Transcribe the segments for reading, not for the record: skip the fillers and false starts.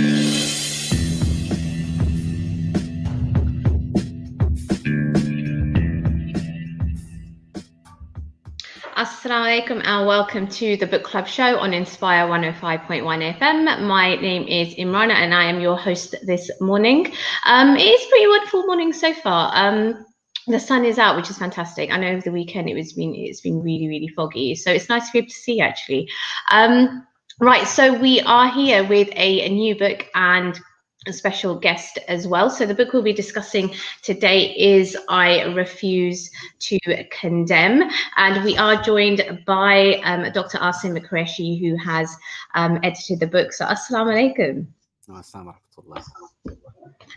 Assalamu alaikum and welcome to the book club show on Inspire 105.1 FM. My name is Imrana and I am your host this morning. It is a pretty wonderful morning so far. The sun is out, which is fantastic. I know over the weekend it's been really foggy, so it's nice to be able to see actually. Right, so we are here with a new book and a special guest as well. So the book we'll be discussing today is I Refuse to Condemn, and we are joined by Dr. Asim Qureshi, who has edited the book. So assalamu alaikum. Assalamu alaikum.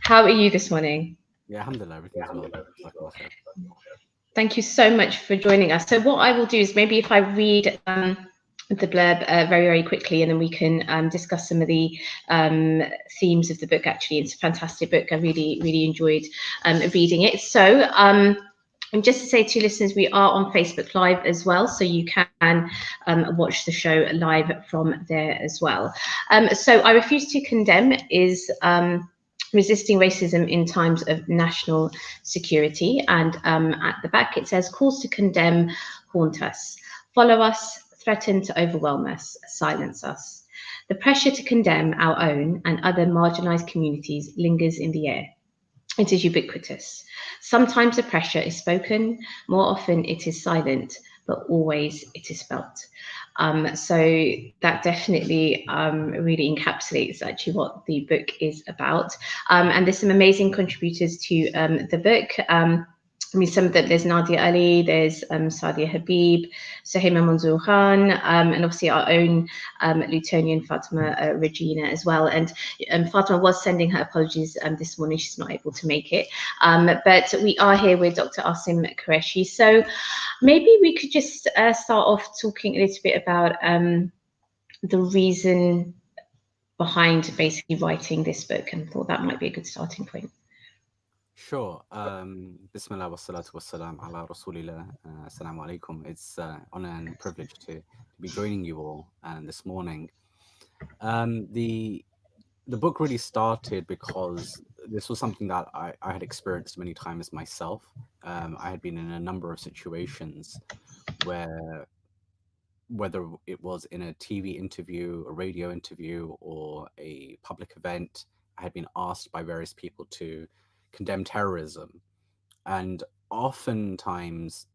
How are you this morning? Yeah, alhamdulillah, everything's well. Thank you so much for joining us. So what I will do is maybe if I read the blurb very quickly, and then we can discuss some of the themes of the book. Actually, it's a fantastic book. I really enjoyed reading it. So and just to say to listeners, we are on Facebook Live as well, so you can watch the show live from there as well. So I Refuse to Condemn is resisting racism in times of national security, and at the back it says calls to condemn haunt us, follow us, threaten to overwhelm us, silence us. The pressure to condemn our own and other marginalized communities lingers in the air. It is ubiquitous. Sometimes the pressure is spoken, more often it is silent, but always it is felt. So that definitely really encapsulates actually what the book is about. And there's some amazing contributors to the book. I mean, some of them, there's Nadia Ali, there's Sadia Habib, Suhaima Manzoor Khan, and obviously our own Lutonian Fatima Rajina as well. And Fatima was sending her apologies this morning. She's not able to make it. But we are here with Dr. Asim Qureshi. So maybe we could just start off talking a little bit about the reason behind basically writing this book, and thought that might be a good starting point. Sure. Bismillah wa salatu wa salam ala rasulillah. Assalamu alaikum. It's honor and privilege to be joining you all this morning. The book really started because this was something that I had experienced many times myself. I had been in a number of situations where, whether it was in a TV interview, a radio interview, or a public event, I had been asked by various people to condemn terrorism, and oftentimes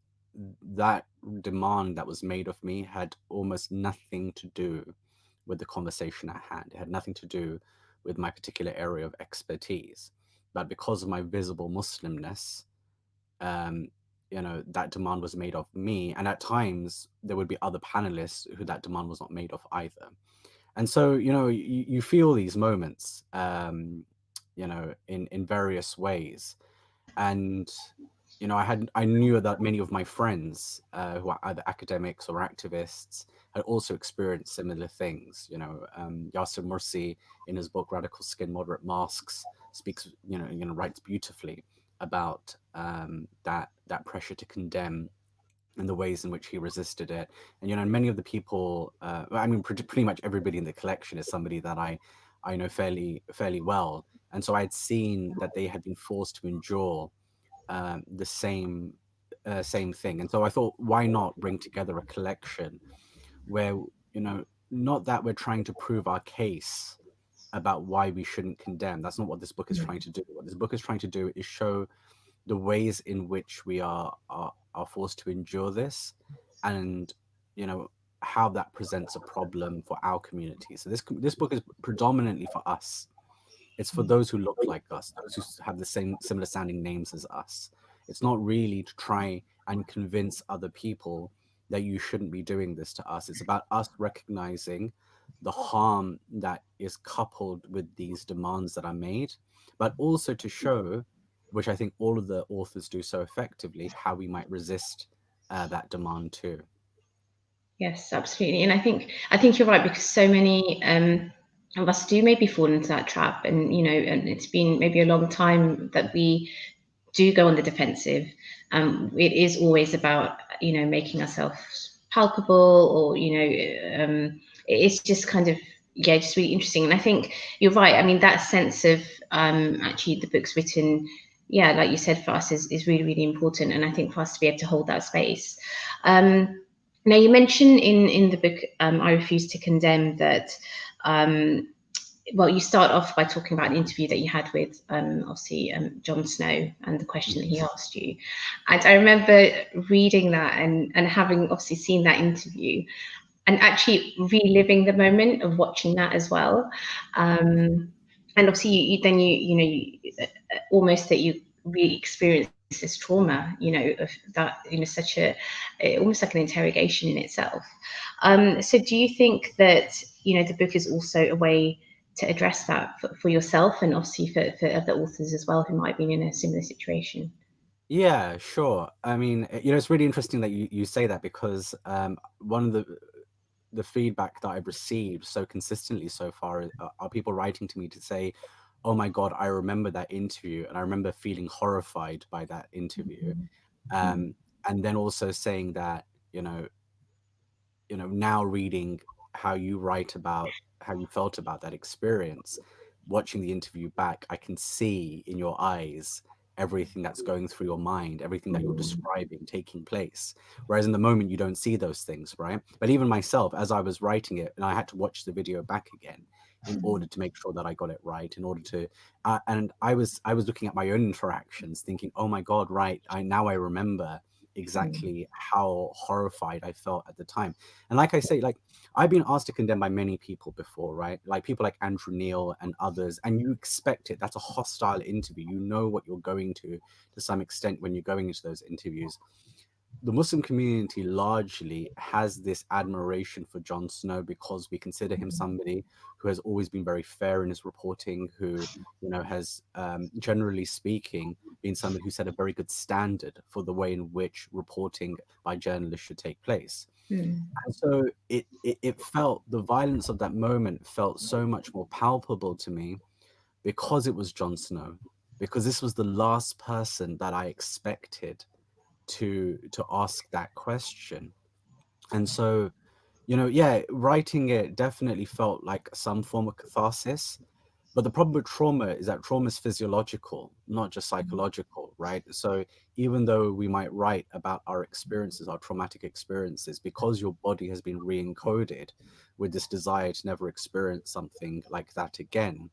that demand that was made of me had almost nothing to do with the conversation at hand. It had nothing to do with my particular area of expertise, but because of my visible Muslimness, that demand was made of me, and at times there would be other panelists who that demand was not made of either. And so you feel these moments in various ways. And I knew that many of my friends who are either academics or activists had also experienced similar things. Yasser Mursi, in his book Radical Skin, Moderate Masks, speaks, writes beautifully about that pressure to condemn and the ways in which he resisted it. And many of the people, pretty much everybody in the collection is somebody that I know fairly well. And so I'd seen that they had been forced to endure the same thing. And so I thought, why not bring together a collection where, not that we're trying to prove our case about why we shouldn't condemn. That's not what this book is trying to do. What this book is trying to do is show the ways in which we are forced to endure this, and how that presents a problem for our community. So this book is predominantly for us. It's for those who look like us, those who have the similar sounding names as us. It's not really to try and convince other people that you shouldn't be doing this to us. It's about us recognizing the harm that is coupled with these demands that are made, but also to show, which I think all of the authors do so effectively, how we might resist that demand too. Yes, absolutely. And I think you're right, because so many of us do maybe fall into that trap, and and it's been maybe a long time that we do go on the defensive. It is always about making ourselves palpable, or it's just kind of yeah, just really interesting. And I think you're right. I mean, that sense of actually the book's written, yeah, like you said, for us is really, really important. And I think for us to be able to hold that space. Now, you mentioned in the book, I Refuse to Condemn, that, well, you start off by talking about an interview that you had with, obviously, Jon Snow and the question that he asked you. And I remember reading that and having obviously seen that interview, and actually reliving the moment of watching that as well. And obviously, you know, almost that you re-experience this trauma, you know, of that, you know, such a almost like an interrogation in itself. So do you think that, you know, the book is also a way to address that for yourself, and obviously for other authors as well who might be in a similar situation? Yeah, sure. I mean, you know, it's really interesting that you say that, because one of the feedback that I've received so consistently so far are people writing to me to say, "Oh my God, I remember that interview, and I remember feeling horrified by that interview," and then also saying that, now reading how you write about how you felt about that experience, watching the interview back, I can see in your eyes everything that's going through your mind, everything that you're describing taking place. Whereas in the moment, you don't see those things, right? But even myself, as I was writing it, and I had to watch the video back again in order to make sure that I got it right, in order to, and I was looking at my own interactions, thinking, oh my God, right, I remember exactly how horrified I felt at the time. And like I say, like, I've been asked to condemn by many people before, right? Like people like Andrew Neil and others, and you expect it. That's a hostile interview. You know what you're going to some extent when you're going into those interviews. The Muslim community largely has this admiration for Jon Snow because we consider him somebody who has always been very fair in his reporting, who, has, generally speaking, been somebody who set a very good standard for the way in which reporting by journalists should take place. And so it felt, the violence of that moment felt so much more palpable to me because it was Jon Snow, because this was the last person that I expected to ask that question. And so, yeah, writing it definitely felt like some form of catharsis. But the problem with trauma is that trauma is physiological, not just psychological, right? So even though we might write about our experiences, our traumatic experiences, because your body has been re-encoded with this desire to never experience something like that again,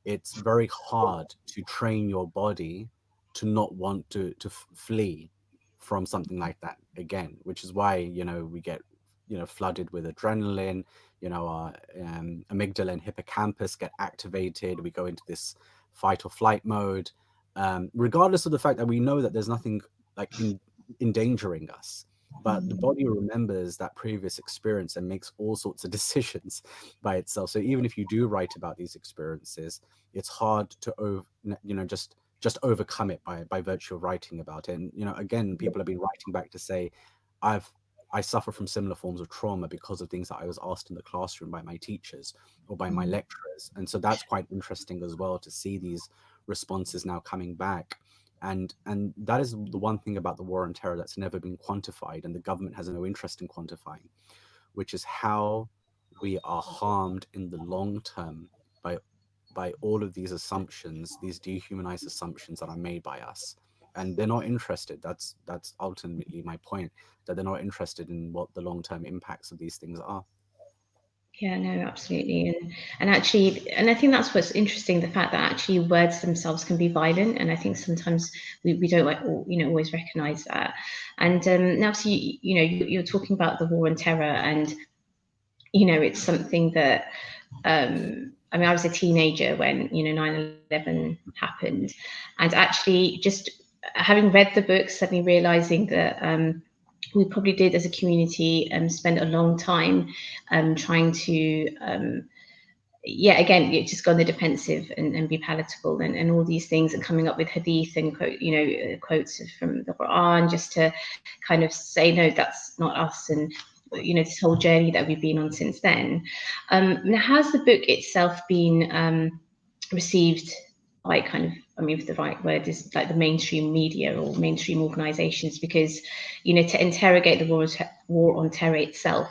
it's very hard to train your body to not want to flee from something like that again, which is why, we get, flooded with adrenaline, our amygdala and hippocampus get activated, we go into this fight or flight mode, regardless of the fact that we know that there's nothing like endangering us. But the body remembers that previous experience and makes all sorts of decisions by itself. So even if you do write about these experiences, it's hard to just overcome it by virtue of writing about it. And again, people have been writing back to say, I suffer from similar forms of trauma because of things that I was asked in the classroom by my teachers or by my lecturers. And so that's quite interesting as well, to see these responses now coming back. And that is the one thing about the war on terror that's never been quantified, and the government has no interest in quantifying, which is how we are harmed in the long term by all of these assumptions, these dehumanized assumptions that are made by us. And they're not interested. That's ultimately my point, that they're not interested in what the long-term impacts of these things are. Yeah, no, absolutely. And actually, and I think that's what's interesting, the fact that actually words themselves can be violent. And I think sometimes we don't like, always recognize that. And now, so you're talking about the war on terror, and it's something that, I mean, I was a teenager when 9/11 happened, and actually just having read the book, suddenly realizing that we probably did as a community spend a long time trying to again, just go on the defensive and be palatable and all these things, and coming up with hadith and quotes from the Quran, just to kind of say, no, that's not us. And this whole journey that we've been on since then. Now, has the book itself been received by kind of, I mean, if the right word is like the mainstream media or mainstream organizations? Because to interrogate the war on terror itself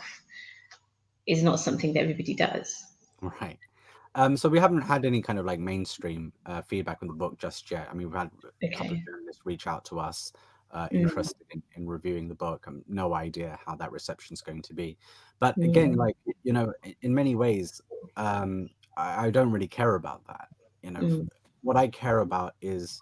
is not something that everybody does. Right. So we haven't had any kind of like mainstream feedback on the book just yet. I mean, we've had a couple of Okay. journalists reach out to us, Mm, interested in reviewing the book. No idea how that reception's going to be. But again, mm, like, in many ways, I don't really care about that. mm, What I care about is,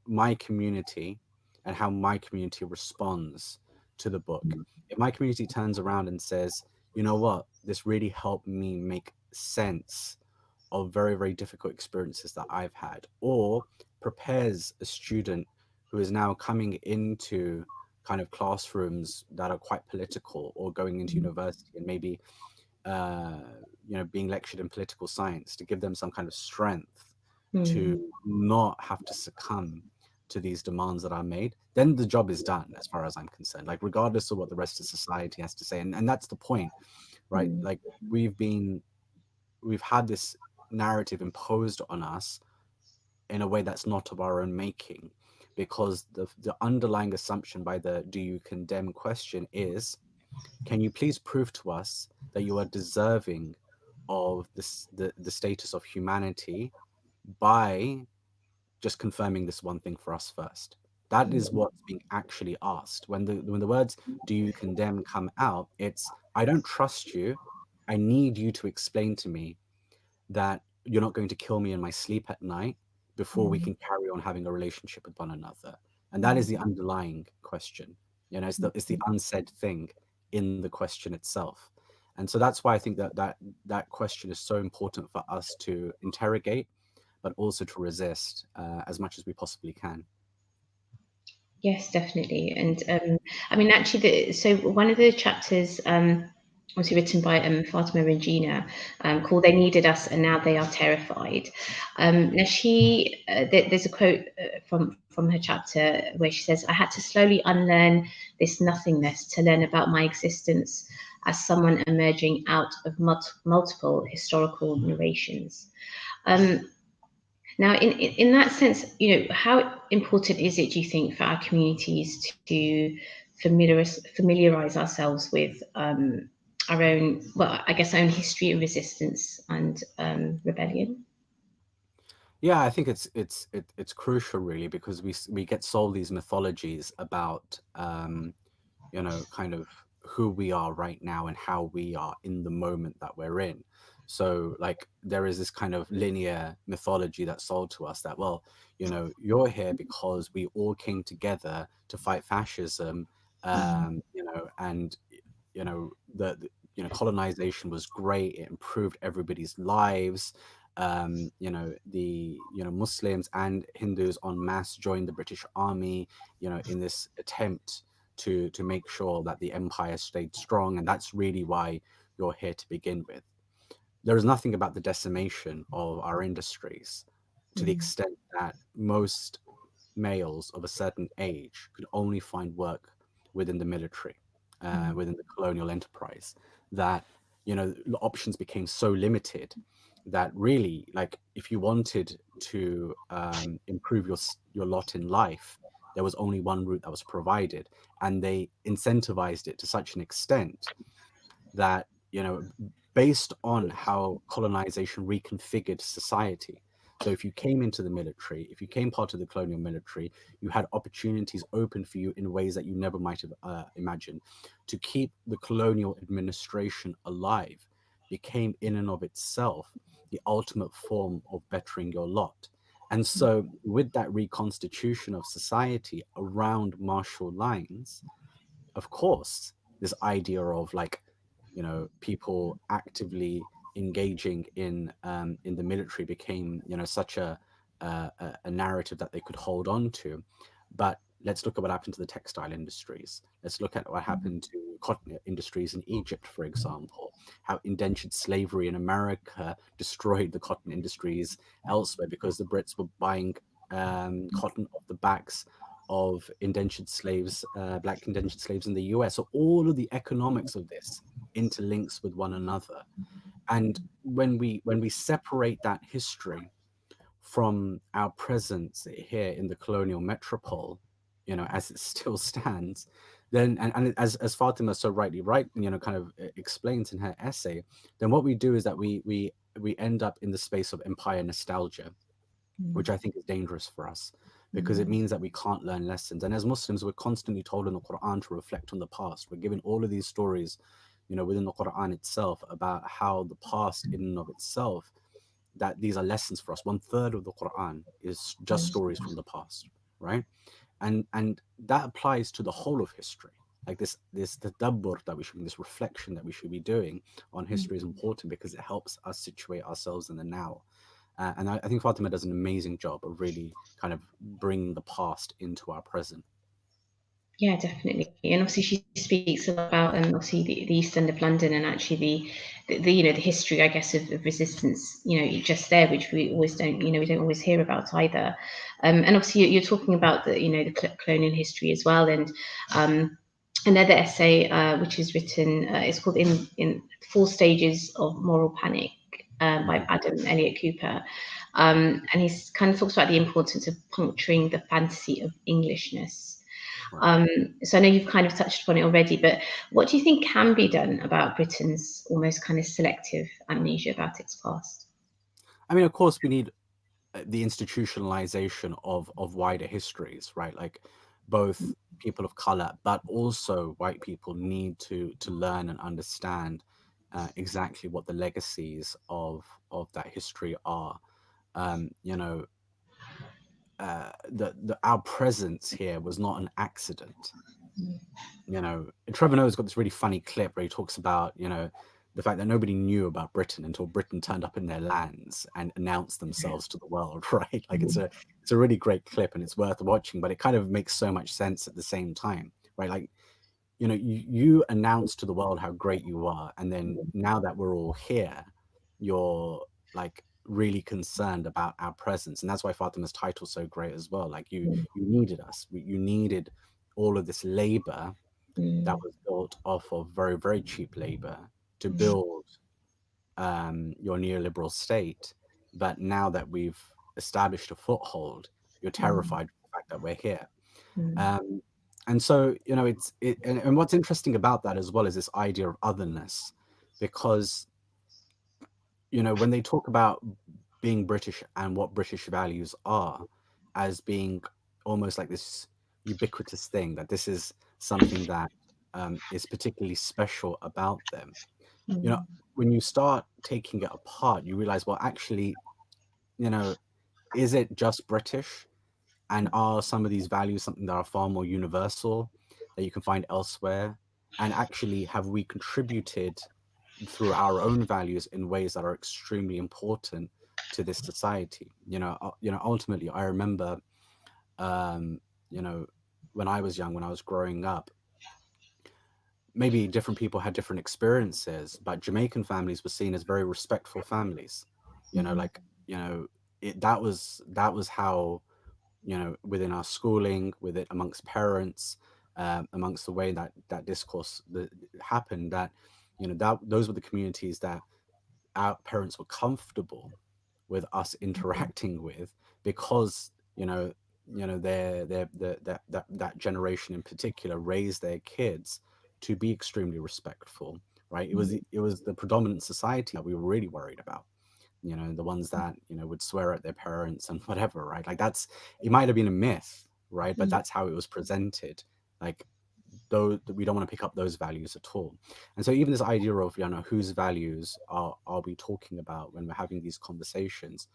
my community and how my community responds to the book. If my community turns around and says, you know what, this really helped me make sense of very, very difficult experiences that I've had, or prepares a student who is now coming into kind of classrooms that are quite political, or going into mm, university and maybe uh, being lectured in political science, to give them some kind of strength to mm, not have to succumb to these demands that are made, then the job is done as far as I'm concerned. Like, regardless of what the rest of society has to say. And that's the point, right? mm, Like, we've had this narrative imposed on us in a way that's not of our own making, because the underlying assumption by the "do you condemn" question is, can you please prove to us that you are deserving of the status of humanity by just confirming this one thing for us first? That is mm, what's being actually asked. When the words "do you condemn" come out, it's, I don't trust you. I need you to explain to me that you're not going to kill me in my sleep at night before we mm, can carry on having a relationship with one another. And that is mm, the underlying question. It's mm. the unsaid thing in the question itself. And so that's why I think that question is so important for us to interrogate, but also to resist as much as we possibly can. Yes, definitely. And I mean, actually, so one of the chapters was written by Fatima Rajina, called "They Needed Us and Now They Are Terrified." Now, there's a quote from her chapter where she says, "I had to slowly unlearn this nothingness to learn about my existence as someone emerging out of multiple historical narrations." Um, Now, in that sense, how important is it, do you think, for our communities to familiarize ourselves with our own, well, I guess, our own history of resistance and rebellion? Yeah, I think it's crucial, really, because we get sold these mythologies about kind of who we are right now and how we are in the moment that we're in. So, like, there is this kind of linear mythology that's sold to us that, well, you're here because we all came together to fight fascism, Mm, and colonization was great. It improved everybody's lives. The Muslims and Hindus en masse joined the British Army, in this attempt to make sure that the empire stayed strong, and that's really why you're here to begin with. There is nothing about the decimation of our industries, to the mm, extent that most males of a certain age could only find work within the military, mm, within the colonial enterprise, that the options became so limited that, really, like, if you wanted to improve your lot in life, there was only one route that was provided, and they incentivized it to such an extent that, based on how colonization reconfigured society. So if you came into the military, if you came part of the colonial military, you had opportunities open for you in ways that you never might have imagined. To keep the colonial administration alive became, in and of itself, the ultimate form of bettering your lot. And so, with that reconstitution of society around martial lines, of course, this idea of, like, people actively engaging in the military became, such a narrative that they could hold on to. But let's look at what happened to the textile industries. Let's look at what mm, happened to cotton industries in Egypt, for example. How indentured slavery in America destroyed the cotton industries elsewhere, because the Brits were buying cotton off the backs of indentured slaves, black indentured slaves in the US. So all of the economics of this interlinks with one another. And when we separate that history from our presence here in the colonial metropole, as it still stands, then and as Fatima so rightly kind of explains in her essay, then what we do is that we end up in the space of empire nostalgia, which I think is dangerous for us, because it means that we can't learn lessons. And as Muslims, we're constantly told in the Quran to reflect on the past. We're given all of these stories, within the Quran itself, about how the past in and of itself, that these are lessons for us. One third of the Quran is just stories from the past, right? And that applies to the whole of history. Like this tadabbur that we should be, this reflection that we should be doing on history is important because it helps us situate ourselves in the now. And I think Fatima does an amazing job of really kind of bringing the past into our present. Yeah, definitely. And obviously she speaks a lot about obviously the East End of London, and actually the the history, I guess, of resistance, just there, which we always don't, we don't always hear about either. And obviously you're talking about the colonial history as well. And another essay which is written, it's called in Four Stages of Moral Panic, by Adam Elliott Cooper. And he's kind of talks about the importance of puncturing the fantasy of Englishness. Right. So I know you've kind of touched upon it already, but what do you think can be done about Britain's almost kind of selective amnesia about its past? I mean, of course, we need the institutionalization of wider histories, right? Like both people of color, but also white people need to learn and understand exactly what the legacies of that history are. Um, you know, our presence here was not an accident. Trevor Noah's got this really funny clip where he talks about, the fact that nobody knew about Britain until Britain turned up in their lands and announced themselves to the world, right? Like it's a really great clip and it's worth watching, but it kind of makes so much sense at the same time, right? Like, you announce to the world how great you are, and then now that we're all here, you're like really concerned about our presence. And that's why Fatima's title's so great as well. Like you needed us. You needed all of this labor that was built off of very, very cheap labor to build your neoliberal state. But now that we've established a foothold, you're terrified of the fact that we're here. Um, and so, and what's interesting about that as well is this idea of otherness, because, when they talk about being British and what British values are as being almost like this ubiquitous thing, that this is something that is particularly special about them. You know, when you start taking it apart, you realize, well, actually, you know, is it just British? And are some of these values something that are far more universal that you can find elsewhere? And actually, have we contributed through our own values in ways that are extremely important to this society? Ultimately, I remember, um, you know, when I was young, when I was growing up, maybe different people had different experiences, but Jamaican families were seen as very respectful families. Like, that was how, within our schooling, with it amongst parents, amongst the way that discourse happened, that that those were the communities that our parents were comfortable with us interacting with, because that generation in particular raised their kids to be extremely respectful, right? It was the predominant society that we were really worried about, the ones that would swear at their parents and whatever, right? Like, that's, it might have been a myth, right? But that's how it was presented. Like, though we don't want to pick up those values at all. And so even this idea of whose values are we talking about when we're having these conversations,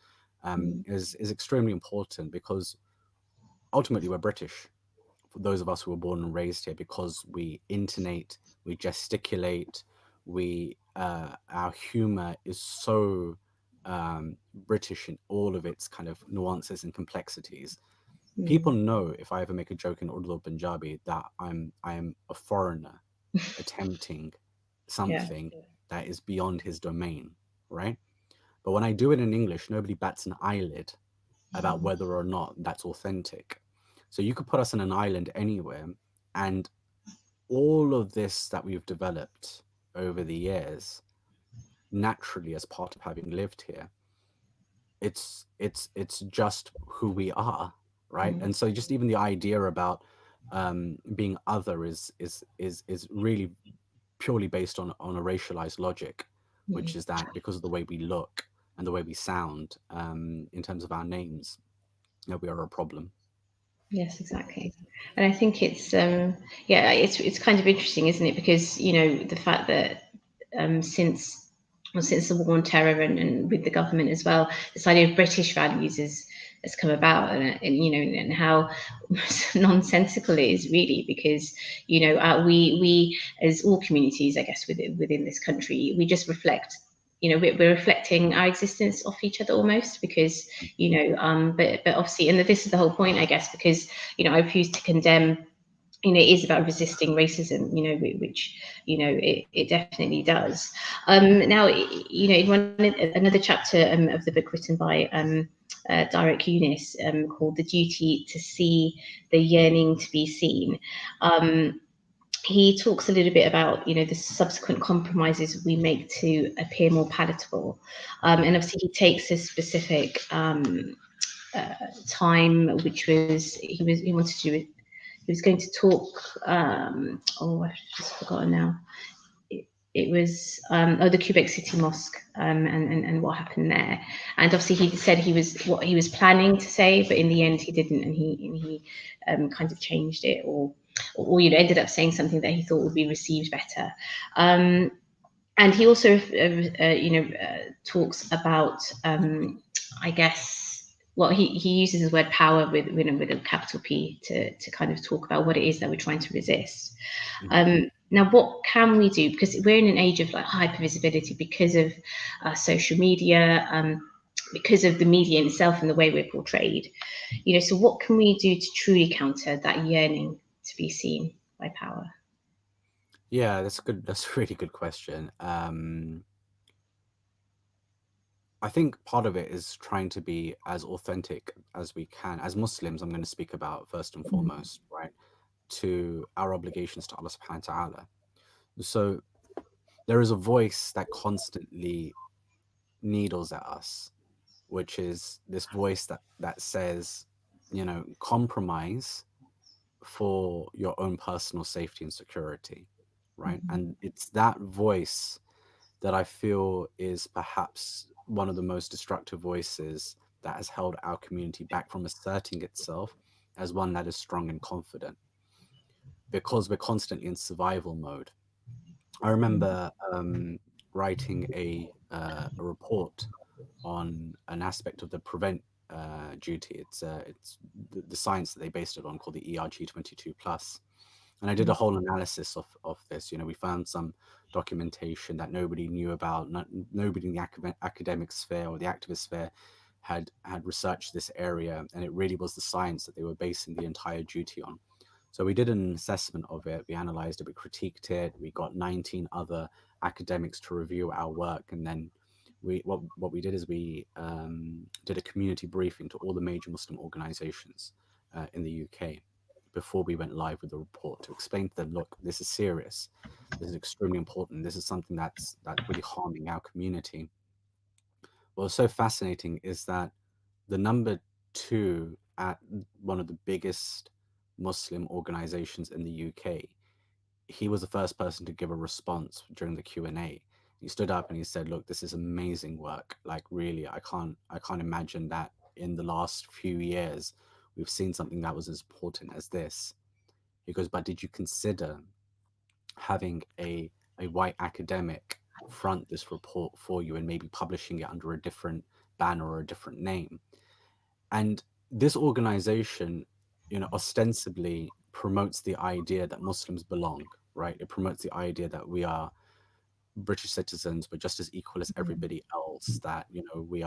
is extremely important, because ultimately we're British, for those of us who were born and raised here, because we intonate, we gesticulate, we our humor is so British in all of its kind of nuances and complexities. People know if I ever make a joke in Urdu or Punjabi that I am a foreigner attempting Yeah. something that is beyond his domain, right? But when I do it in English, nobody bats an eyelid about whether or not that's authentic. So you could put us on an island anywhere, and all of this that we've developed over the years, naturally as part of having lived here, it's just who we are, right? And so just even the idea about being other is really purely based on a racialized logic, which is that because of the way we look and the way we sound, in terms of our names, we are a problem. Yes, exactly. And I think it's yeah, it's kind of interesting, isn't it? Because you know the fact that since well, since the war on terror and with the government as well, this idea of British values has come about, and you know, and how nonsensical it is really, because you know we as all communities, I guess, within this country, we just reflect. You know, we're reflecting our existence off each other almost, because you know, but obviously, and this is the whole point, I guess, because you know, I refuse to condemn. You know, it is about resisting racism, you know, which, you know, it definitely does. Now, you know, in another chapter of the book written by Derek Eunice, called The Duty to See, the Yearning to be Seen, um, he talks a little bit about, you know, the subsequent compromises we make to appear more palatable. And obviously he takes a specific uh, time, which was, he wanted to do it, he was going to talk. Oh, I've just forgotten now. It was the Quebec City Mosque, and what happened there. And obviously, he said he was what he was planning to say, but in the end, he didn't, and he kind of changed it, or you know, ended up saying something that he thought would be received better. And he also, you know, talks about, I guess, well, he uses the word power with a capital P to kind of talk about what it is that we're trying to resist. Hmm. Now, what can we do? Because we're in an age of like hyper visibility because of social media, because of the media in itself and the way we're portrayed. You know, so what can we do to truly counter that yearning to be seen by power? Yeah, that's good. That's a really good question. I think part of it is trying to be as authentic as we can. As Muslims, I'm going to speak about first and foremost, right, to our obligations to Allah subhanahu wa ta'ala. So there is a voice that constantly needles at us, which is this voice that says, compromise for your own personal safety and security, right? And it's that voice that I feel is perhaps one of the most destructive voices that has held our community back from asserting itself as one that is strong and confident, because we're constantly in survival mode. I remember writing a report on an aspect of the prevent duty. It's the science that they based it on, called the ERG 22 plus. And I did a whole analysis of this. We found some documentation that nobody knew about. Nobody in the academic sphere or the activist sphere had researched this area, and it really was the science that they were basing the entire duty on. So we did an assessment of it, we analyzed it, we critiqued it, we got 19 other academics to review our work, and then what we did is we did a community briefing to all the major Muslim organizations in the UK before we went live with the report, to explain to them, look, this is serious, this is extremely important, this is something that's really harming our community. What was so fascinating is that the number two at one of the biggest Muslim organizations in the UK, he was the first person to give a response during the Q&A. He stood up and he said, look, this is amazing work. Like, really, I can't imagine that in the last few years we've seen something that was as important as this. He goes, but did you consider having a white academic front this report for you and maybe publishing it under a different banner or a different name? And this organization, ostensibly promotes the idea that Muslims belong, right? It promotes the idea that we are British citizens, we're just as equal as everybody else, that, we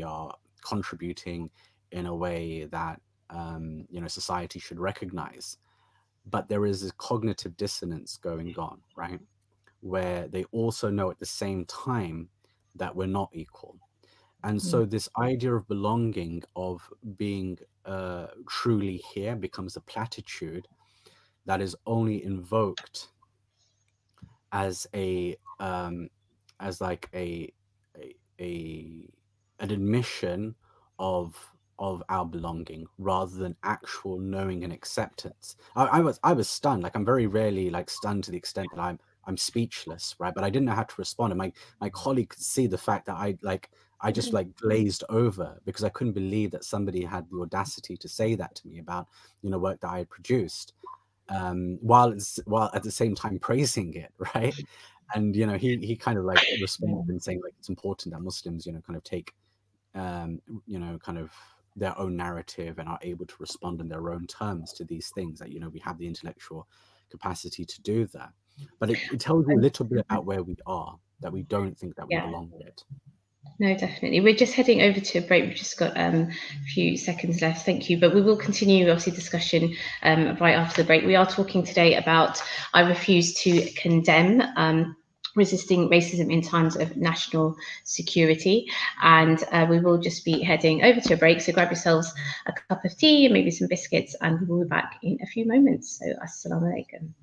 are contributing in a way that, society should recognize. But there is a cognitive dissonance going on, right? Where they also know at the same time that we're not equal. And so this idea of belonging, of being truly here, becomes a platitude that is only invoked as as like a an admission of of our belonging rather than actual knowing and acceptance. I was stunned. Like, I'm very rarely like stunned to the extent that I'm speechless, right? But I didn't know how to respond. And my colleague could see the fact that I just like glazed over because I couldn't believe that somebody had the audacity to say that to me about, you know, work that I had produced, while at the same time praising it, right? And, you know, he kind of like responded in saying like it's important that Muslims, you know, kind of take, you know, kind of their own narrative and are able to respond in their own terms to these things, that, you know, we have the intellectual capacity to do that. But it tells you a little bit about where we are, that we don't think that we belong yet. No, definitely. We're just heading over to a break. We've just got a few seconds left. Thank you. But we will continue, obviously, discussion right after the break. We are talking today about I Refuse to Condemn, resisting racism in times of national security. And we will just be heading over to a break. So grab yourselves a cup of tea and maybe some biscuits, and we'll be back in a few moments. So assalamu alaikum.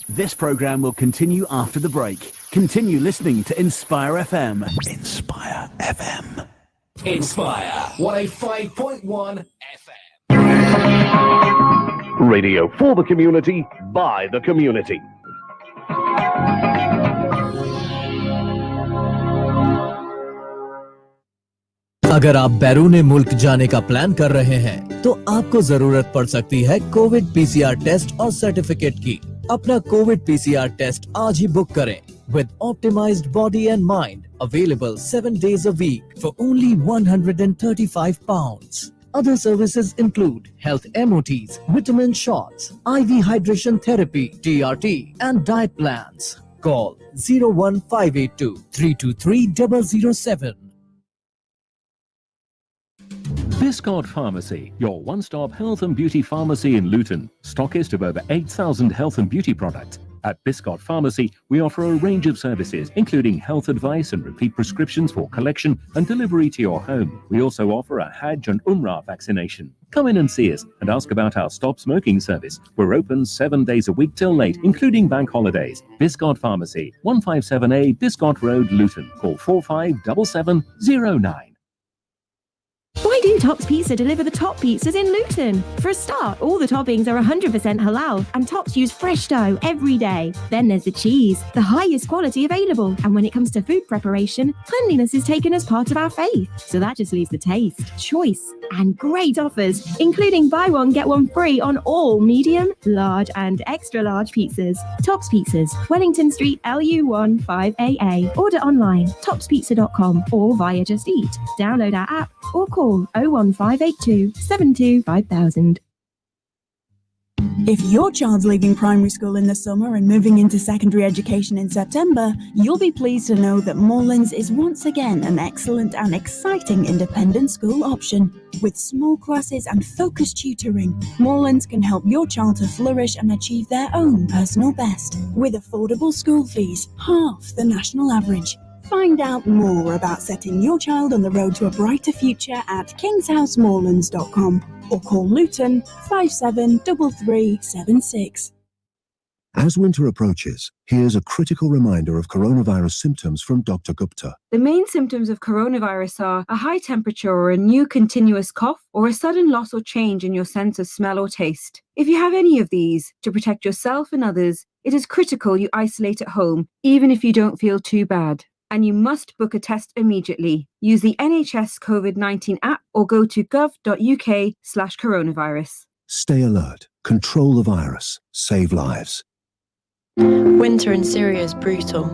This program will continue after the break. Continue listening to Inspire FM. Inspire FM. Inspire 105.1 FM. Radio for the community, by the community. अगर आप बैरून मुल्क जाने का plan कर रहे हैं तो आपको जरूरत पड़ सकती है कोविड पीसीआर टेस्ट और सर्टिफिकेट की। अपना कोविड पीसीआर टेस्ट आज ही बुक करें with optimized body and mind, available 7 days a week for only £135. Other services include health MOTs, vitamin shots, IV hydration therapy, TRT and diet plans. Call 01582 323 007. Biscott Pharmacy, your one-stop health and beauty pharmacy in Luton, stockist of over 8,000 health and beauty products. At Biscott Pharmacy, we offer a range of services, including health advice and repeat prescriptions for collection and delivery to your home. We also offer a Hajj and Umrah vaccination. Come in and see us and ask about our Stop Smoking service. We're open 7 days a week till late, including bank holidays. Biscott Pharmacy, 157A Biscott Road, Luton. Call 457709. Why do Tops Pizza deliver the top pizzas in Luton? For a start, all the toppings are 100% halal and Tops use fresh dough every day. Then there's the cheese, the highest quality available. And when it comes to food preparation, cleanliness is taken as part of our faith. So that just leaves the taste, choice and great offers, including buy one, get one free on all medium, large and extra large pizzas. Tops Pizzas, Wellington Street, LU1 5AA. Order online, topspizza.com or via Just Eat. Download our app or call 01582 72 5000. If your child's leaving primary school in the summer and moving into secondary education in September, you'll be pleased to know that Moorlands is once again an excellent and exciting independent school option. With small classes and focused tutoring, Moorlands can help your child to flourish and achieve their own personal best. With affordable school fees, half the national average. Find out more about setting your child on the road to a brighter future at kingshousemoorlands.com or call Luton 573376. As winter approaches, here's a critical reminder of coronavirus symptoms from Dr. Gupta. The main symptoms of coronavirus are a high temperature or a new continuous cough or a sudden loss or change in your sense of smell or taste. If you have any of these, to protect yourself and others, it is critical you isolate at home, even if you don't feel too bad. And you must book a test immediately. Use the NHS COVID-19 app or go to gov.uk/coronavirus. Stay alert, control the virus, save lives. Winter in Syria is brutal.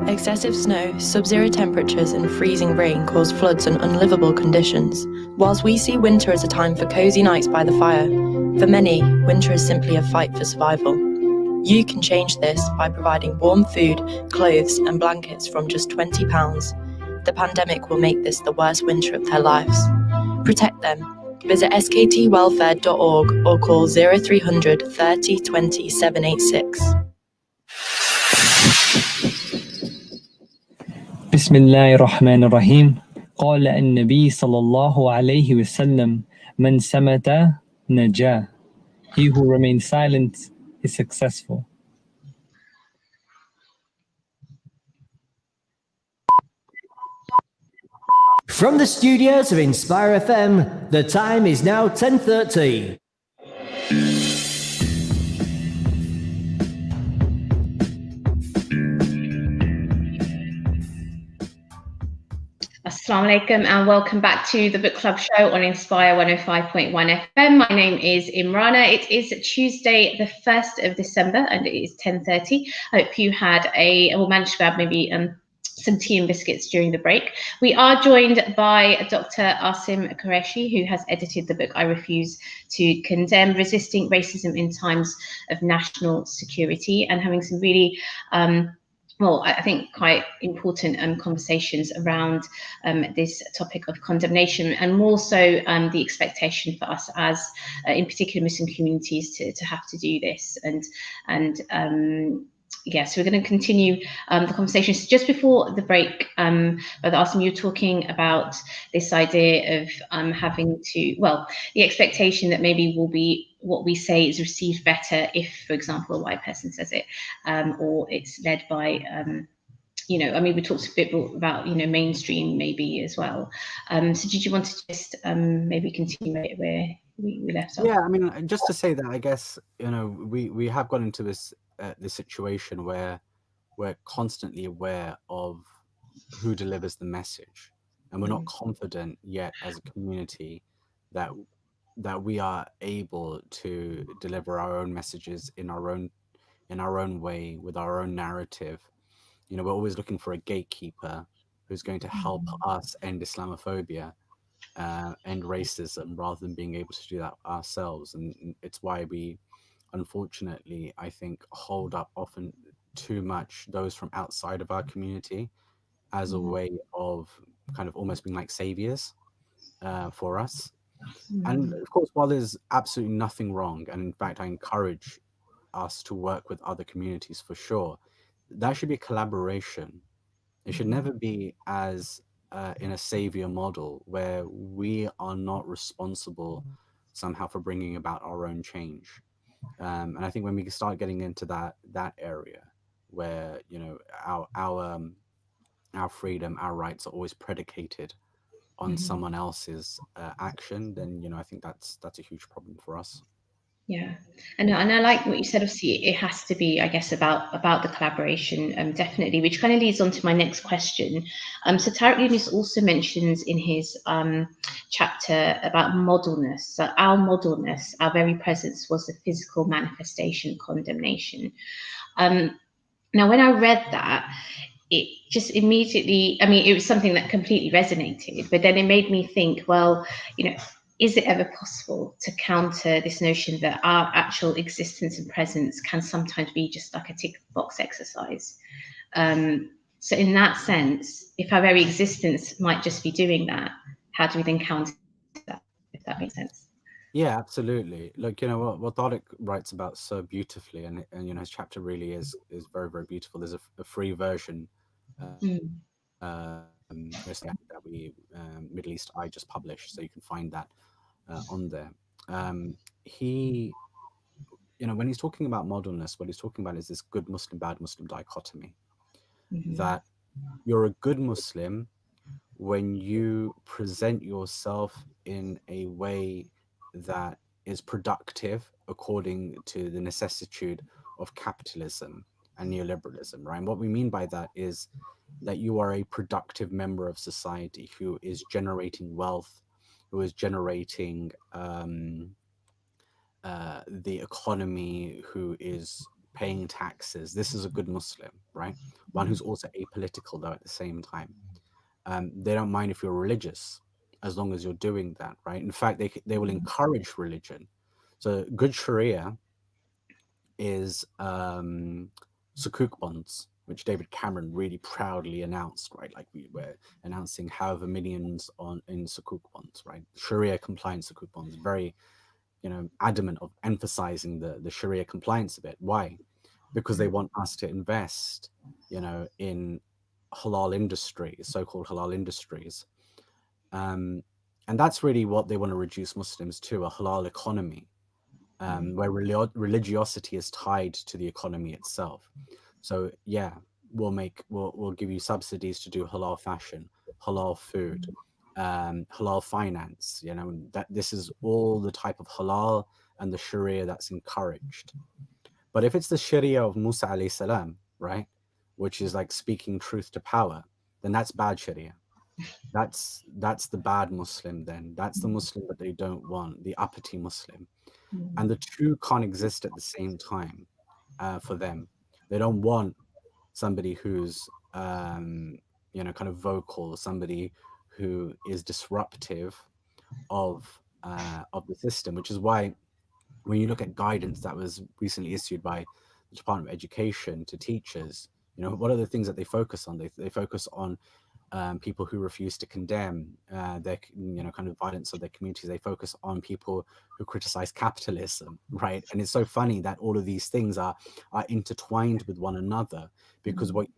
Excessive snow, sub-zero temperatures and freezing rain cause floods and unlivable conditions. Whilst we see winter as a time for cosy nights by the fire, for many, winter is simply a fight for survival. You can change this by providing warm food, clothes and blankets from just £20. The pandemic will make this the worst winter of their lives. Protect them. Visit sktwelfare.org or call 0300 30 20 786. بسم الله الرحمن الرحيم. قال النبي صلى الله عليه وسلم من سمت نجا. He who remains silent is successful. From the studios of Inspire FM, the time is now 10:30. Assalamu alaikum and welcome back to the book club show on Inspire 105.1 FM. My name is Imrana. It is Tuesday, the 1st of December, and it is 10:30. I hope you had managed to grab maybe some tea and biscuits during the break. We are joined by Dr. Asim Qureshi, who has edited the book I Refuse to Condemn, Resisting Racism in Times of National Security, and having some really I think quite important conversations around this topic of condemnation, and more so the expectation for us as, in particular, Muslim communities to have to do this. So we're going to continue the conversations. Just before the break, Brother Asim, you were talking about this idea of having to, the expectation that maybe will be what we say is received better if, for example, a white person says it, or it's led by, we talked a bit about, mainstream maybe as well. So did you want to just maybe continue where we left off? Yeah, I mean, just to say that, I guess, we have got into this situation where we're constantly aware of who delivers the message, and we're not confident yet as a community that we are able to deliver our own messages in our own way, with our own narrative. We're always looking for a gatekeeper who's going to help us end Islamophobia, end racism, rather than being able to do that ourselves. And it's why we, unfortunately, I think, hold up often too much those from outside of our community as a way of kind of almost being like saviors for us. And of course, while there's absolutely nothing wrong, and in fact, I encourage us to work with other communities for sure, that should be a collaboration. It should never be as in a savior model where we are not responsible somehow for bringing about our own change. And I think when we start getting into that area where our freedom, our rights are always predicated on someone else's action, then I think that's a huge problem for us. Yeah, and I like what you said. Obviously, it has to be, I guess, about the collaboration, definitely. Which kind of leads on to my next question. So Tariq Yunus also mentions in his chapter about modelness. So our modelness, our very presence, was the physical manifestation of condemnation. Now, when I read that, it just immediately, it was something that completely resonated. But then it made me think, well, is it ever possible to counter this notion that our actual existence and presence can sometimes be just like a tick box exercise? So in that sense, if our very existence might just be doing that, how do we then counter that, if that makes sense? Yeah, absolutely. Look, what Tariq writes about so beautifully, and his chapter really is very, very beautiful. There's a free version that we Middle East Eye just published, so you can find that on there. He, when he's talking about modelness, what he's talking about is this good Muslim, bad Muslim dichotomy. That you're a good Muslim when you present yourself in a way that is productive according to the necessitude of capitalism and neoliberalism, right? And what we mean by that is that you are a productive member of society who is generating wealth, who is generating the economy, who is paying taxes. This is a good Muslim, right? One who's also apolitical, though, at the same time. They don't mind if you're religious, as long as you're doing that, right? In fact, they will encourage religion. So good Sharia is sukuk bonds, which David Cameron really proudly announced, right? Like we were announcing however millions in sukuk bonds, right? Sharia compliant sukuk bonds, very adamant of emphasizing the Sharia compliance of it. Why? Because they want us to invest, in halal industries, so-called halal industries. And that's really what they want to reduce Muslims to, a halal economy. where religiosity is tied to the economy itself. So yeah, we'll give you subsidies to do halal fashion, halal food, halal finance. You know, that this is all the type of halal and the Sharia that's encouraged. But if it's the Sharia of Musa alayhi salam, right, which is like speaking truth to power, then that's bad Sharia. That's the bad Muslim. Then that's the Muslim that they don't want, the uppity Muslim. And the two can't exist at the same time for them. They don't want somebody who's kind of vocal, somebody who is disruptive of the system, which is why when you look at guidance that was recently issued by the Department of Education to teachers, what are the things that they focus on? They focus on people who refuse to condemn their kind of violence of their communities. They focus on people who criticize capitalism, right? And it's so funny that all of these things are intertwined with one another, because what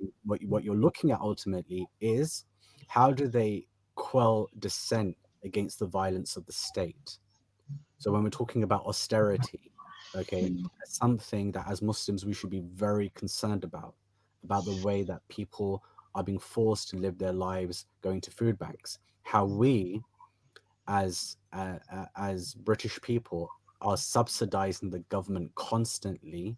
you're looking at ultimately is how do they quell dissent against the violence of the state. So when we're talking about austerity, okay, something that as Muslims we should be very concerned about the way that people are being forced to live their lives going to food banks. How we, as British people, are subsidizing the government constantly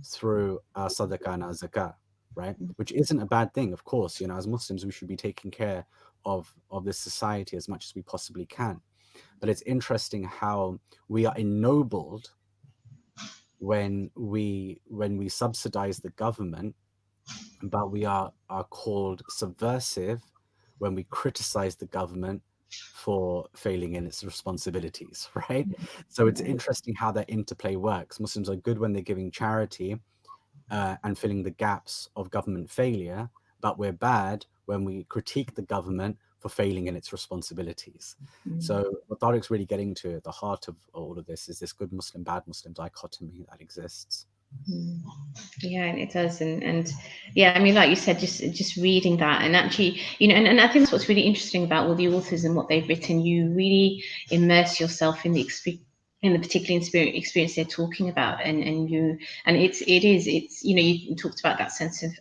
through our sadaqah and our zakah, right? Which isn't a bad thing, of course. As Muslims, we should be taking care of this society as much as we possibly can. But it's interesting how we are ennobled when we subsidize the government, but we are called subversive when we criticize the government for failing in its responsibilities, right? So it's interesting how that interplay works. Muslims are good when they're giving charity and filling the gaps of government failure, but we're bad when we critique the government for failing in its responsibilities. So what Tariq's really getting to at the heart of all of this is this good Muslim, bad Muslim dichotomy that exists. Yeah, and it does, and yeah, I mean, like you said, just reading that, and actually, and I think that's what's really interesting about all the authors and what they've written. You really immerse yourself in the particular experience they're talking about, and it's you talked about that sense of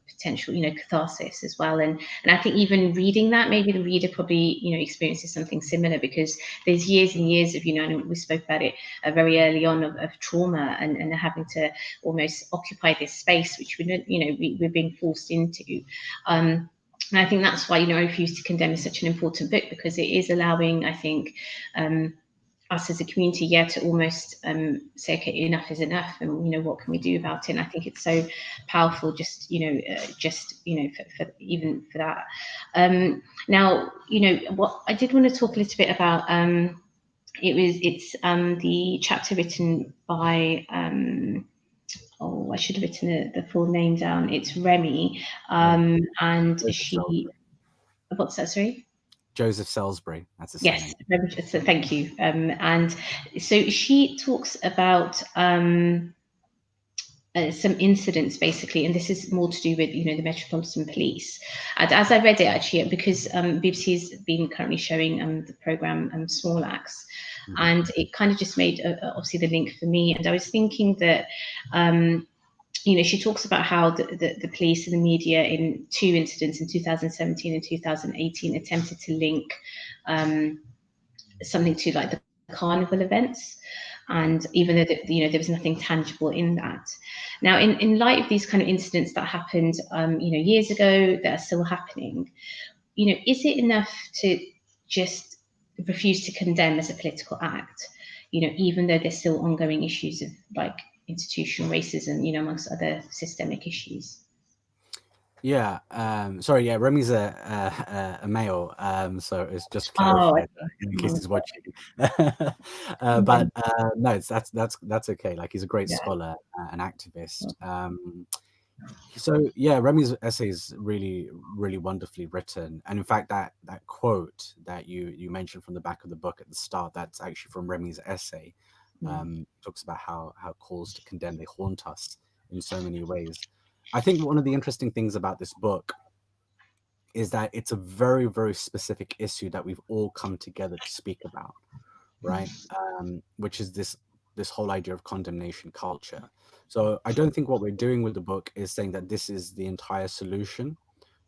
potential catharsis as well, and I think even reading that, maybe the reader probably experiences something similar, because there's years and years of and we spoke about it very early on of trauma and having to almost occupy this space which we're being forced into. And I think that's why I Refuse to Condemn is such an important book, because it is allowing, I think, us as a community, to almost say, okay, enough is enough, and what can we do about it? And I think it's so powerful, just for even for that. Now, what I did want to talk a little bit about. It's the chapter written by. I should have written the full name down. It's Remy, and she. What's that? Sorry. Joseph Salisbury, that's his yes, name. So thank you. And so she talks about some incidents, basically, and this is more to do with the Metropolitan Police. And as I read it, actually, because BBC's been currently showing the program Small Acts, and it kind of just made obviously the link for me. And I was thinking that. She talks about how the police and the media in two incidents in 2017 and 2018 attempted to link something to like the carnival events, and even though there was nothing tangible in that. Now, in light of these kind of incidents that happened years ago that are still happening, is it enough to just refuse to condemn as a political act, even though there's still ongoing issues of like institutional racism, amongst other systemic issues? Yeah. Sorry. Yeah. Remy's a male. So it's just to clarify that in case he's watching. But no, that's okay. Like, he's a great scholar, an activist. So yeah, Remy's essay is really, really wonderfully written. And in fact, that quote that you mentioned from the back of the book at the start, that's actually from Remy's essay. Talks about how calls to condemn, they haunt us in so many ways. I think one of the interesting things about this book is that it's a very, very specific issue that we've all come together to speak about, right? Which is this this whole idea of condemnation culture. So I don't think what we're doing with the book is saying that this is the entire solution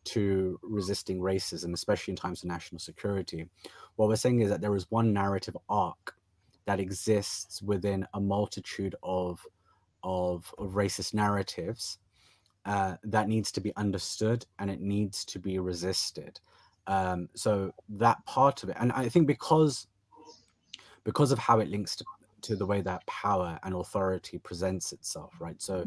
to resisting racism, especially in times of national security. What we're saying is that there is one narrative arc that exists within a multitude of racist narratives that needs to be understood, and it needs to be resisted. So that part of it, and I think because of how it links to the way that power and authority presents itself, right? So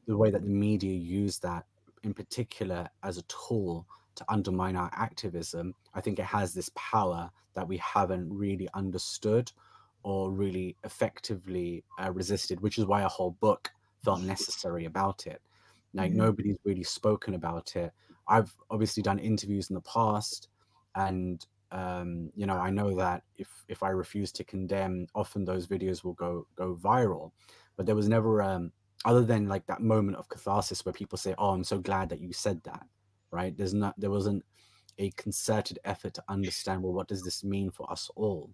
the way that the media use that in particular as a tool to undermine our activism, I think it has this power that we haven't really understood or really effectively resisted, which is why a whole book felt necessary about it. Like nobody's really spoken about it. I've obviously done interviews in the past, and you know, I know that if I refuse to condemn, often those videos will go viral. But there was never other than like that moment of catharsis where people say, "Oh, I'm so glad that you said that," right? There wasn't a concerted effort to understand, well, what does this mean for us all?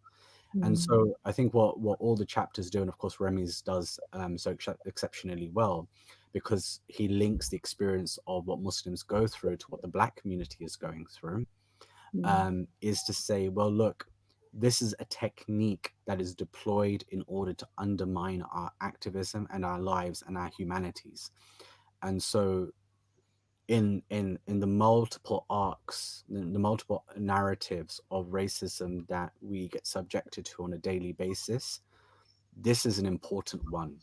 And so I think what all the chapters do, and of course Remy's does so exceptionally well, because he links the experience of what Muslims go through to what the Black community is going through, is to say, well, look, this is a technique that is deployed in order to undermine our activism and our lives and our humanities. And so in the multiple arcs, the multiple narratives of racism that we get subjected to on a daily basis, this is an important one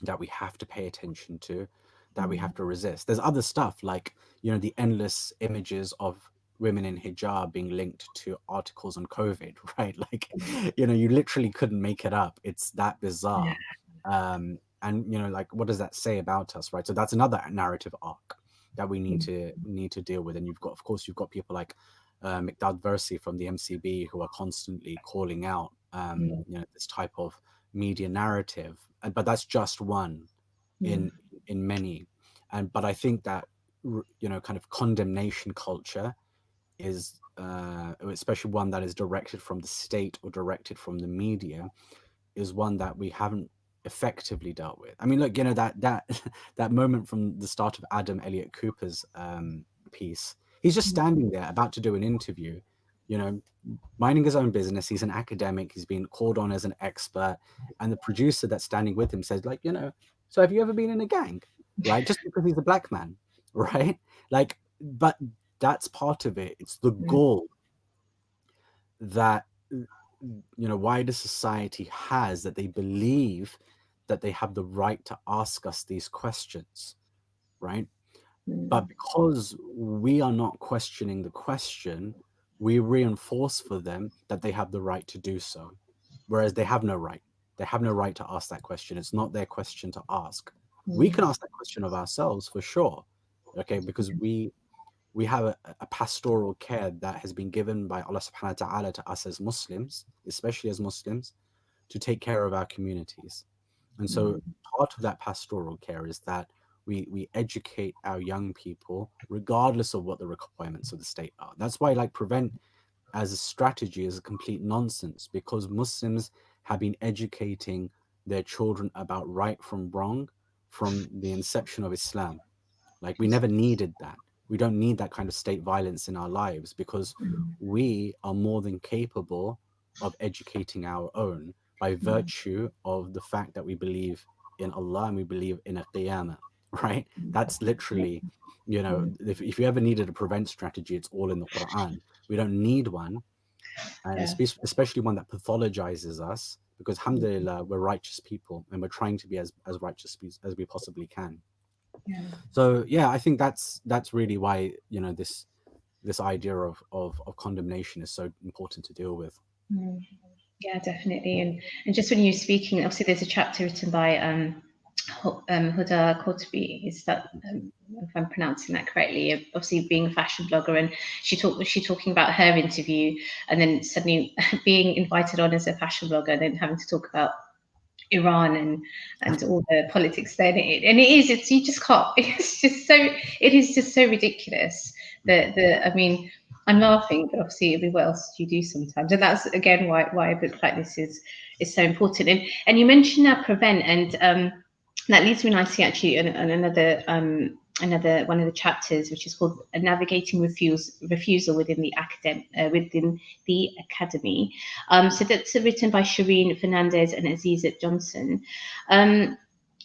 that we have to pay attention to, that we have to resist. There's other stuff like, you know, the endless images of women in hijab being linked to articles on COVID, right? Like, you know, you literally couldn't make it up. It's that bizarre. And, you know, like, what does that say about us, right? So that's another narrative arc that we need to deal with. And you've got, of course, you've got people like Miqdad Versi from the MCB who are constantly calling out, you know, this type of media narrative. But that's just one in many. But I think that, you know, kind of condemnation culture is, especially one that is directed from the state or directed from the media, is one that we haven't effectively dealt with. I mean, look, you know, that moment from the start of Adam Elliott Cooper's piece, he's just standing there about to do an interview, you know, minding his own business. He's an academic, he's been called on as an expert, and the producer that's standing with him says, like, you know, so have you ever been in a gang, right? Just because he's a Black man, right? Like, but that's part of it. It's the goal that, you know, wider society has, that they believe that they have the right to ask us these questions, right? But because we are not questioning the question, we reinforce for them that they have the right to do so, whereas they have no right. They have no right to ask that question. It's not their question to ask. We can ask that question of ourselves for sure, okay? Because we have a pastoral care that has been given by Allah subhanahu wa ta'ala to us as Muslims, especially as Muslims, to take care of our communities. And so part of that pastoral care is that we educate our young people regardless of what the requirements of the state are. That's why, like, prevent as a strategy is a complete nonsense, because Muslims have been educating their children about right from wrong from the inception of Islam. Like, we never needed that. We don't need that kind of state violence in our lives, because we are more than capable of educating our own by virtue of the fact that we believe in Allah and we believe in a qiyamah, right? That's literally, you know, if you ever needed a prevent strategy, it's all in the Quran. We don't need one, and especially one that pathologizes us, because alhamdulillah, we're righteous people and we're trying to be as righteous as we possibly can. So yeah, I think that's really why, you know, this idea of condemnation is so important to deal with. Yeah, definitely. And just when you're speaking, obviously there's a chapter written by Huda Qutbi, is that, if I'm pronouncing that correctly, obviously being a fashion blogger, and she's talking about her interview and then suddenly being invited on as a fashion blogger and then having to talk about Iran and all the politics there. You just can't, it is just so ridiculous that I mean, I'm laughing, but obviously, what else do you do sometimes? And that's again why a book like this is so important. And you mentioned that prevent, and that leads me nicely actually on another one of the chapters, which is called Navigating Refusal within the Academy. So that's written by Shireen Fernandez and Aziza Johnson.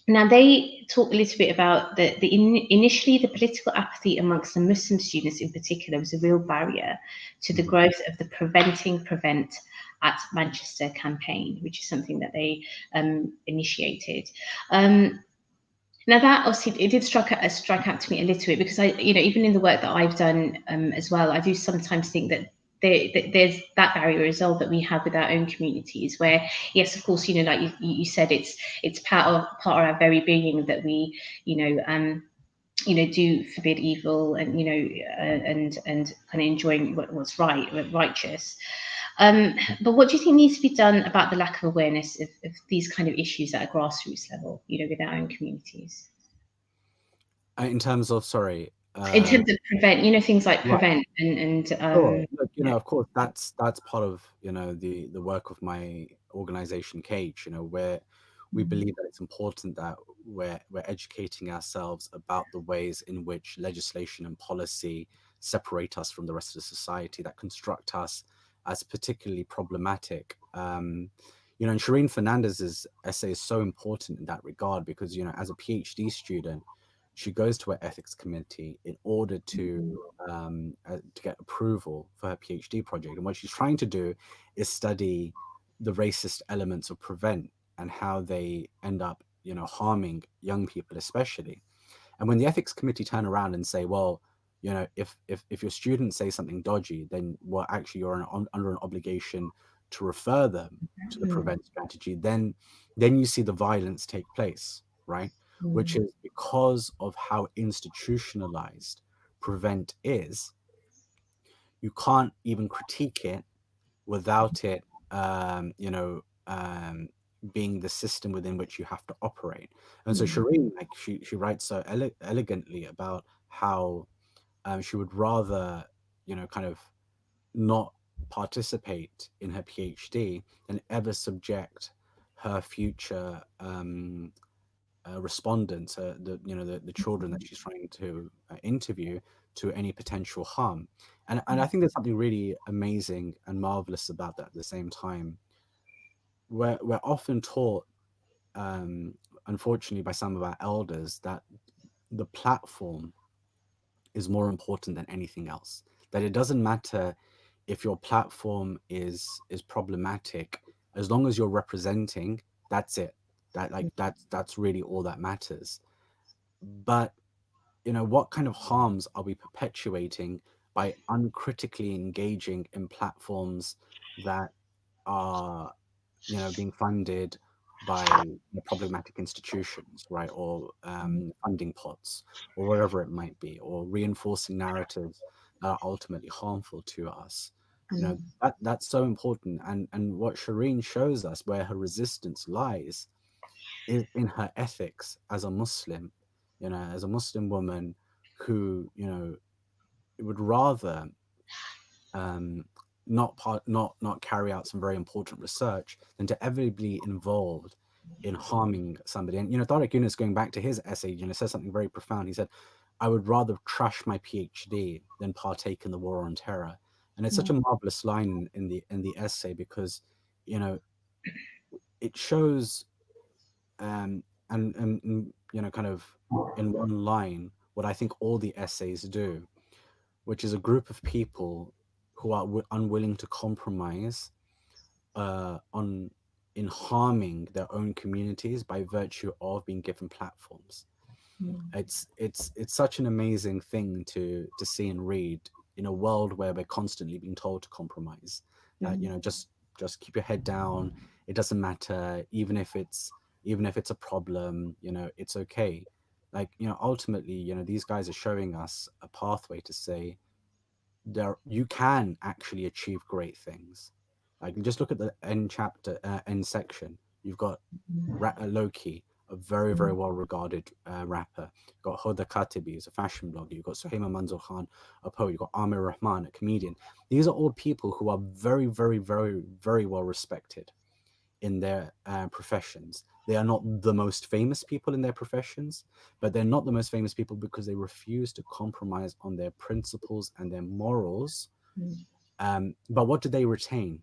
Now, they talk a little bit about initially the political apathy amongst the Muslim students in particular was a real barrier to the growth of the Preventing Prevent at Manchester campaign, which is something that they initiated. Now that obviously it did strike out to me a little bit, because even in the work that I've done as well, I do sometimes think that there's that barrier as well that we have with our own communities, where yes, of course, like you said, it's part of our very being that we do forbid evil, and and kind of enjoying what's righteous. But what do you think needs to be done about the lack of awareness of these kind of issues at a grassroots level, with our own communities? In terms of, sorry. In terms of prevent, things like Right. prevent and Sure. Look, of course, that's part of the work of my organization, Cage. Where we believe that it's important that we're educating ourselves about the ways in which legislation and policy separate us from the rest of the society, that construct us as particularly problematic. And Shireen Fernandez's essay is so important in that regard, because as a PhD student, she goes to her ethics committee in order to get approval for her PhD project. And what she's trying to do is study the racist elements of Prevent and how they end up, harming young people especially. And when the ethics committee turn around and say, well, if your students say something dodgy, then actually you're under an obligation to refer them to the Prevent strategy, then you see the violence take place, right? Which is because of how institutionalized Prevent is. You can't even critique it without it, being the system within which you have to operate. And so Shireen, like she writes so elegantly about how she would rather, kind of not participate in her PhD than ever subject her future respondents, the children that she's trying to interview, to any potential harm. And I think there's something really amazing and marvelous about that. At the same time, we're often taught, unfortunately, by some of our elders, that the platform is more important than anything else. That it doesn't matter if your platform is problematic, as long as you're representing, that's it. That's really all that matters. But what kind of harms are we perpetuating by uncritically engaging in platforms that are being funded by the problematic institutions, right? Or funding pots, or whatever it might be, or reinforcing narratives that are ultimately harmful to us. That's so important. And what Shireen shows us, where her resistance lies, is in her ethics as a Muslim, as a Muslim woman who, would rather not carry out some very important research than to ever be involved in harming somebody. And Tariq Yunus, going back to his essay, says something very profound. He said, "I would rather trash my PhD than partake in the war on terror." And it's such a marvelous line in the essay, because it shows and kind of in one line what I think all the essays do, which is a group of people who are unwilling to compromise in harming their own communities by virtue of being given platforms. It's such an amazing thing to see and read in a world where we're constantly being told to compromise. Just keep your head down. It doesn't matter, even if it's a problem. It's okay. Ultimately, these guys are showing us a pathway to say, you can actually achieve great things. Just look at the end chapter, end section. You've got Loki, a very, very well-regarded rapper. You've got Hoda Katibi, who's a fashion blogger. You've got Suhaima Manzoor Khan, a poet. You've got Amir Rahman, a comedian. These are all people who are very, very, very, very well respected in their professions. They are not the most famous people in their professions, but they're not the most famous people because they refuse to compromise on their principles and their morals. But what do they retain?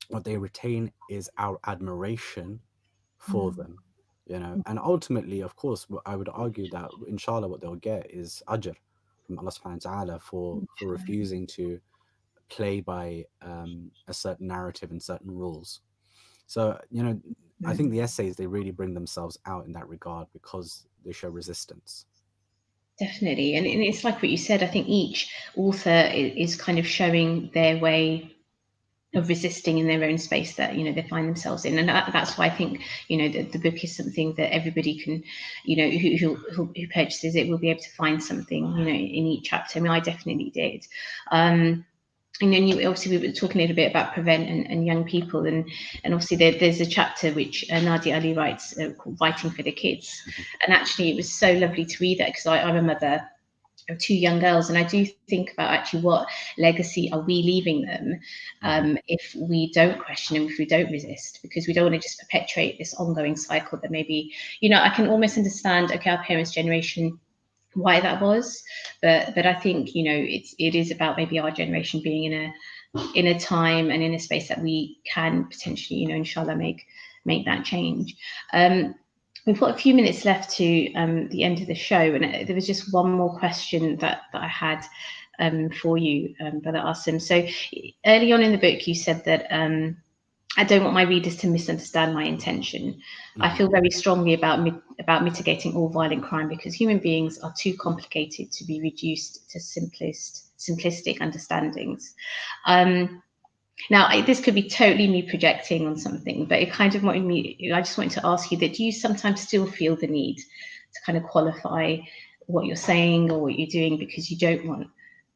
What they retain is our admiration for them, you know. And ultimately, of course, I would argue that inshallah what they'll get is ajr from Allah subhanahu wa ta'ala for refusing to play by a certain narrative and certain rules. So, you know, I think the essays, they really bring themselves out in that regard because they show resistance. Definitely. And it's like what you said, I think each author is kind of showing their way of resisting in their own space that, you know, they find themselves in. And that's why I think, you know, the book is something that everybody can, you know, who purchases it will be able to find something, you know, in each chapter. I mean, I definitely did. And then obviously we were talking a little bit about prevent and young people, and obviously there's a chapter which Nadia Ali writes called Writing for the Kids, and actually it was so lovely to read that because I'm a mother of two young girls, and I do think about actually what legacy are we leaving them if we don't question them, if we don't resist, because we don't want to just perpetuate this ongoing cycle that maybe, you know, I can almost understand, okay, our parents' generation, why that was, but I think, you know, it is about maybe our generation being in a time and in a space that we can potentially, you know, inshallah make that change. We've got a few minutes left to the end of the show, and there was just one more question that I had for you, Brother Asim. So early on in the book, you said that I don't want my readers to misunderstand my intention. I feel very strongly about mitigating all violent crime because human beings are too complicated to be reduced to simplistic understandings. Now, this could be totally me projecting on something, but it kind of wanted me, I just wanted to ask you that, do you sometimes still feel the need to kind of qualify what you're saying or what you're doing because you don't want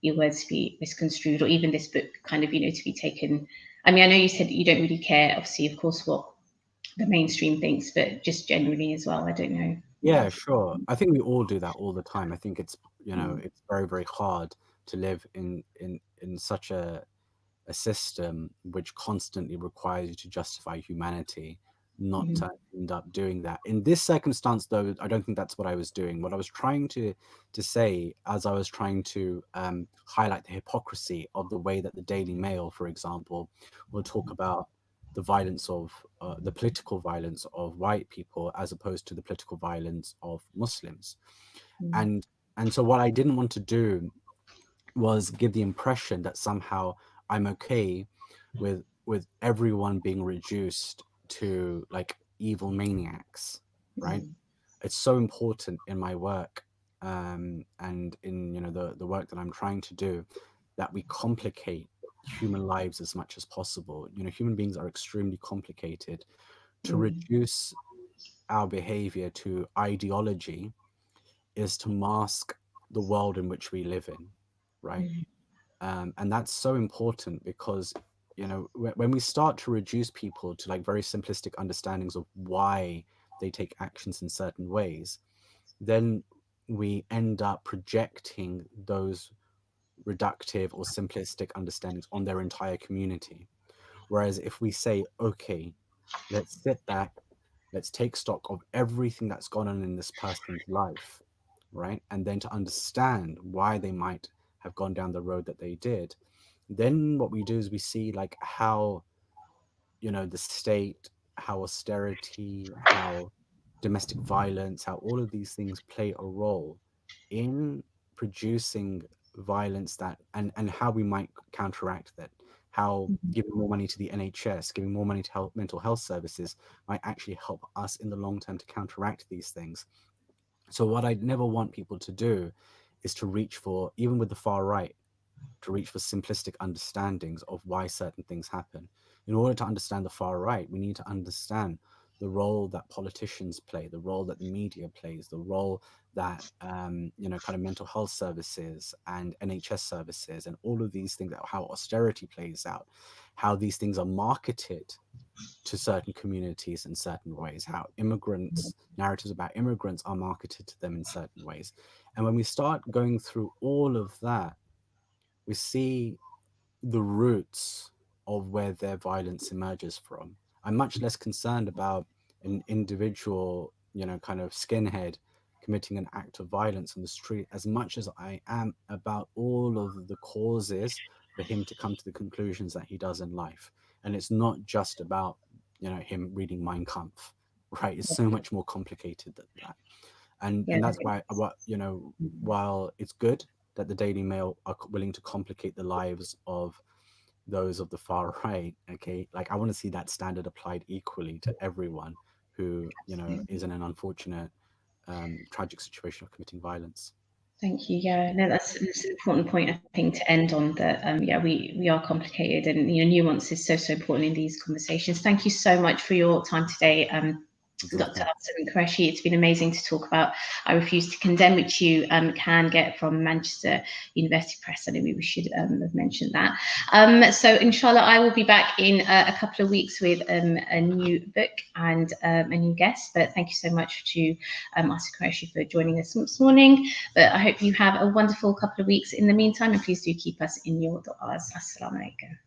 your words to be misconstrued, or even this book kind of, you know, to be taken? I mean, I know you said that you don't really care, obviously, of course, what the mainstream thinks, but just generally as well, I don't know. Yeah, sure. I think we all do that all the time. I think it's, you know, it's very, very hard to live in such a system which constantly requires you to justify humanity, not to end up doing that. In this circumstance, though, I don't think that's what I was doing. What I was trying to say, as I was trying to highlight the hypocrisy of the way that the Daily Mail, for example, will talk about the violence of the political violence of white people as opposed to the political violence of Muslims. And so what I didn't want to do was give the impression that somehow I'm okay with everyone being reduced to like evil maniacs, right? It's so important in my work and in, you know, the work that I'm trying to do, that we complicate human lives as much as possible. You know, human beings are extremely complicated. To reduce our behavior to ideology is to mask the world in which we live in, right? And that's so important because, you know, when we start to reduce people to like very simplistic understandings of why they take actions in certain ways, then we end up projecting those reductive or simplistic understandings on their entire community. Whereas if we say, okay, let's sit back, let's take stock of everything that's gone on in this person's life, right? And then to understand why they might have gone down the road that they did, then what we do is we see like how, you know, the state, how austerity, how domestic violence, how all of these things play a role in producing violence, that and how we might counteract that, how giving more money to the NHS, giving more money to mental health services might actually help us in the long term to counteract these things. So what I'd never want people to do is to reach for, even with the far right, to reach for simplistic understandings of why certain things happen. In order to understand the far right, we need to understand the role that politicians play, the role that the media plays, the role that you know, kind of mental health services and NHS services and all of these things, how austerity plays out, how these things are marketed to certain communities in certain ways, how narratives about immigrants are marketed to them in certain ways. And when we start going through all of that, we see the roots of where their violence emerges from. I'm much less concerned about an individual, kind of skinhead committing an act of violence on the street as much as I am about all of the causes for him to come to the conclusions that he does in life. And it's not just about, him reading Mein Kampf, right? It's so much more complicated than that. And that's why, while it's good that the Daily Mail are willing to complicate the lives of those of the far right, okay, like I want to see that standard applied equally to everyone who, is in an unfortunate, tragic situation of committing violence. Thank you. Yeah, no, that's an important point, I think, to end on. That we are complicated, and nuance is so important in these conversations. Thank you so much for your time today, Dr. Asim and Qureshi. It's been amazing to talk about I Refuse to Condemn, which you can get from Manchester University Press. I know we should have mentioned that. So inshallah, I will be back in a couple of weeks with a new book and a new guest. But thank you so much to Asim and Qureshi for joining us this morning. But I hope you have a wonderful couple of weeks in the meantime, and please do keep us in your du'as. Assalamu alaikum.